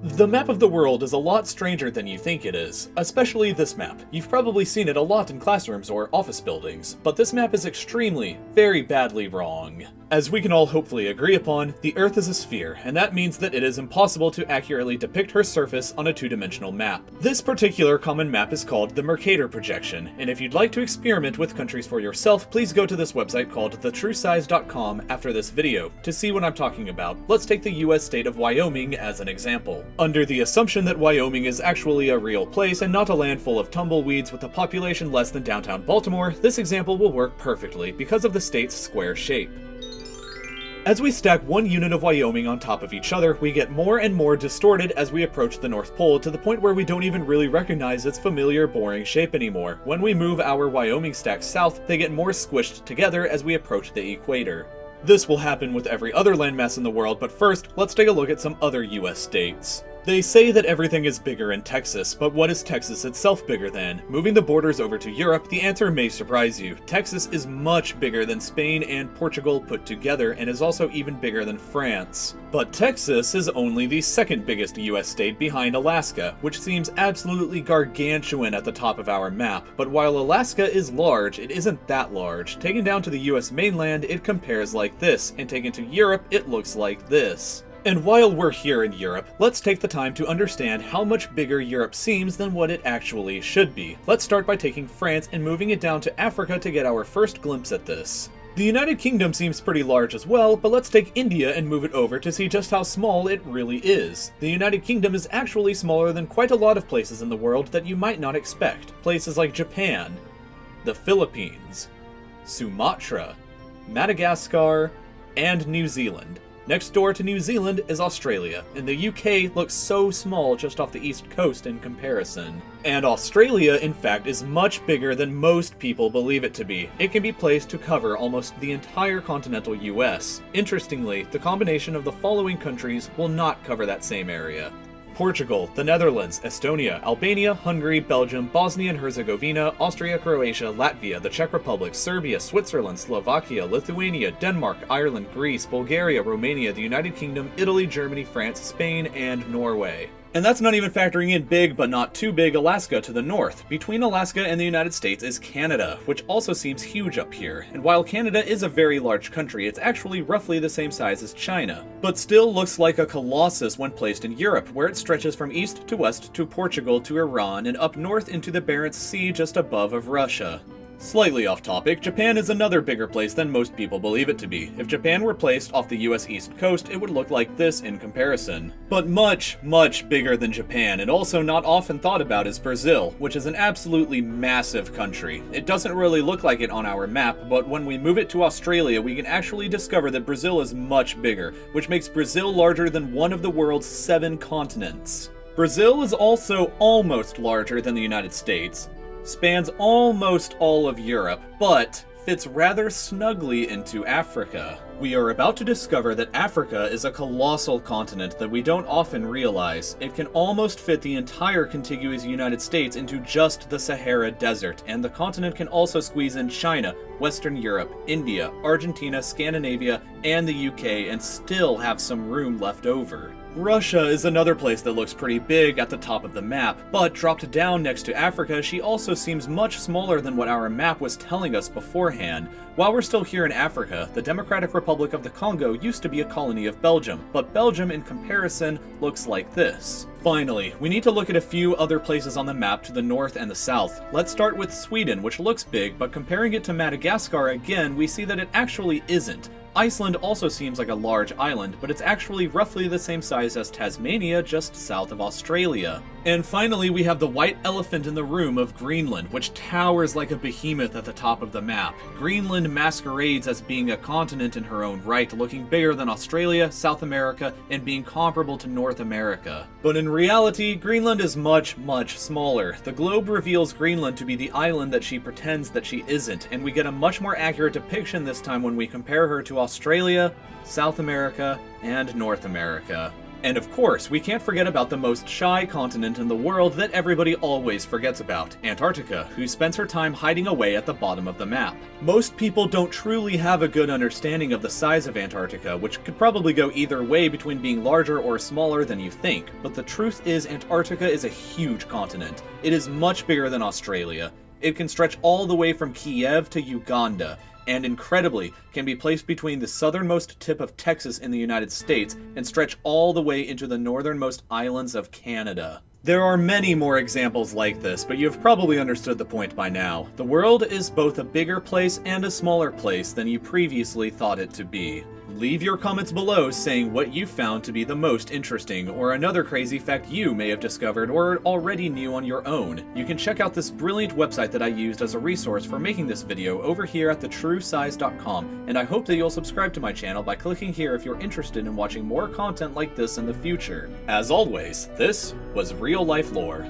The map of the world is a lot stranger than you think it is, especially this map. You've probably seen it a lot in classrooms or office buildings, but this map is extremely, very badly wrong. As we can all hopefully agree upon, the Earth is a sphere, and that means that it is impossible to accurately depict her surface on a two-dimensional map. This particular common map is called the Mercator Projection, and if you'd like to experiment with countries for yourself, please go to this website called thetruesize.com after this video to see what I'm talking about. Let's take the US state of Wyoming as an example. Under the assumption that Wyoming is actually a real place and not a land full of tumbleweeds with a population less than downtown Baltimore, this example will work perfectly because of the state's square shape. As we stack one unit of Wyoming on top of each other, we get more and more distorted as we approach the North Pole to the point where we don't even really recognize its familiar, boring shape anymore. When we move our Wyoming stacks south, they get more squished together as we approach the equator. This will happen with every other landmass in the world, but first, let's take a look at some other US states. They say that everything is bigger in Texas, but what is Texas itself bigger than? Moving the borders over to Europe, the answer may surprise you. Texas is much bigger than Spain and Portugal put together, and is also even bigger than France. But Texas is only the second biggest US state behind Alaska, which seems absolutely gargantuan at the top of our map. But while Alaska is large, it isn't that large. Taken down to the US mainland, it compares like this, and taken to Europe, it looks like this. And while we're here in Europe, let's take the time to understand how much bigger Europe seems than what it actually should be. Let's start by taking France and moving it down to Africa to get our first glimpse at this. The United Kingdom seems pretty large as well, but let's take India and move it over to see just how small it really is. The United Kingdom is actually smaller than quite a lot of places in the world that you might not expect. Places like Japan, the Philippines, Sumatra, Madagascar, and New Zealand. Next door to New Zealand is Australia, and the UK looks so small just off the east coast in comparison. And Australia, in fact, is much bigger than most people believe it to be. It can be placed to cover almost the entire continental US. Interestingly, the combination of the following countries will not cover that same area: Portugal, the Netherlands, Estonia, Albania, Hungary, Belgium, Bosnia and Herzegovina, Austria, Croatia, Latvia, the Czech Republic, Serbia, Switzerland, Slovakia, Lithuania, Denmark, Ireland, Greece, Bulgaria, Romania, the United Kingdom, Italy, Germany, France, Spain, and Norway. And that's not even factoring in big but not too big Alaska to the north. Between Alaska and the United States is Canada, which also seems huge up here. And while Canada is a very large country, it's actually roughly the same size as China, but still looks like a colossus when placed in Europe, where it stretches from east to west to Portugal to Iran and up north into the Barents Sea just above of Russia. Slightly off topic, Japan is another bigger place than most people believe it to be. If Japan were placed off the US East Coast, it would look like this in comparison. But much, much bigger than Japan, and also not often thought about, is Brazil, which is an absolutely massive country. It doesn't really look like it on our map, but when we move it to Australia, we can actually discover that Brazil is much bigger, which makes Brazil larger than one of the world's 7 continents. Brazil is also almost larger than the United States, spans almost all of Europe, but fits rather snugly into Africa. We are about to discover that Africa is a colossal continent that we don't often realize. It can almost fit the entire contiguous United States into just the Sahara Desert, and the continent can also squeeze in China, Western Europe, India, Argentina, Scandinavia, and the UK, and still have some room left over. Russia is another place that looks pretty big at the top of the map, but dropped down next to Africa, she also seems much smaller than what our map was telling us beforehand. While we're still here in Africa, the Democratic Republic of the Congo used to be a colony of Belgium, but Belgium in comparison looks like this. Finally, we need to look at a few other places on the map to the north and the south. Let's start with Sweden, which looks big, but comparing it to Madagascar again, we see that it actually isn't. Iceland also seems like a large island, but it's actually roughly the same size as Tasmania, just south of Australia. And finally, we have the white elephant in the room of Greenland, which towers like a behemoth at the top of the map. Greenland masquerades as being a continent in her own right, looking bigger than Australia, South America, and being comparable to North America. But in reality, Greenland is much, much smaller. The globe reveals Greenland to be the island that she pretends that she isn't, and we get a much more accurate depiction this time when we compare her to Australia, South America, and North America. And of course, we can't forget about the most shy continent in the world that everybody always forgets about, Antarctica, who spends her time hiding away at the bottom of the map. Most people don't truly have a good understanding of the size of Antarctica, which could probably go either way between being larger or smaller than you think, but the truth is Antarctica is a huge continent. It is much bigger than Australia. It can stretch all the way from Kiev to Uganda, and incredibly, can be placed between the southernmost tip of Texas in the United States and stretch all the way into the northernmost islands of Canada. There are many more examples like this, but you've probably understood the point by now. The world is both a bigger place and a smaller place than you previously thought it to be. Leave your comments below saying what you found to be the most interesting, or another crazy fact you may have discovered or already knew on your own. You can check out this brilliant website that I used as a resource for making this video over here at thetruesize.com, and I hope that you'll subscribe to my channel by clicking here if you're interested in watching more content like this in the future. As always, this was Real Life Lore.